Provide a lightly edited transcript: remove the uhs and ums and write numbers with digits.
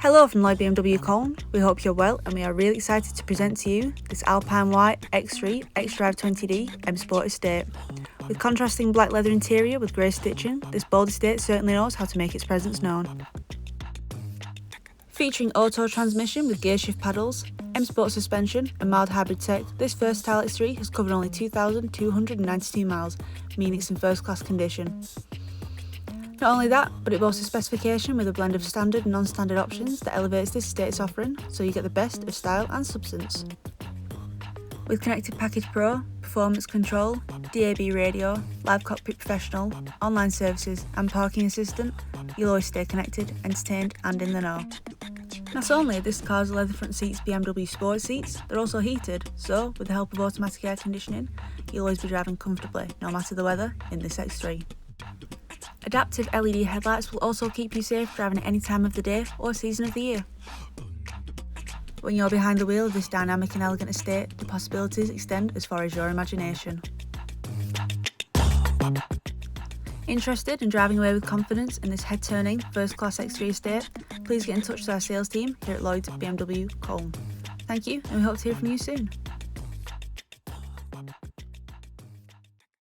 Hello from Lloyd BMW Colne. We hope you're well and we are really excited to present to you this Alpine White X3 xDrive 20D M Sport Estate. With contrasting black leather interior with grey stitching, this bold estate certainly knows how to make its presence known. Featuring auto transmission with gear shift paddles, M Sport suspension and mild hybrid tech, this versatile X3 has covered only 2,292 miles, meaning it's in first class condition. Not only that, but it boasts a specification with a blend of standard and non-standard options that elevates this estate's offering, so you get the best of style and substance. With Connected Package Pro, Performance Control, DAB radio, Live Cockpit Professional, online services and parking assistant, you'll always stay connected, entertained and in the know. Not only are this car's leather front seats BMW Sport seats, they're also heated, so with the help of automatic air conditioning, you'll always be driving comfortably, no matter the weather, in this X3. Adaptive LED headlights will also keep you safe driving at any time of the day or season of the year. When you're behind the wheel of this dynamic and elegant estate, the possibilities extend as far as your imagination. Interested in driving away with confidence in this head-turning first-class X3 estate? Please get in touch with our sales team here at Lloyd's BMW Colne. Thank you, and we hope to hear from you soon.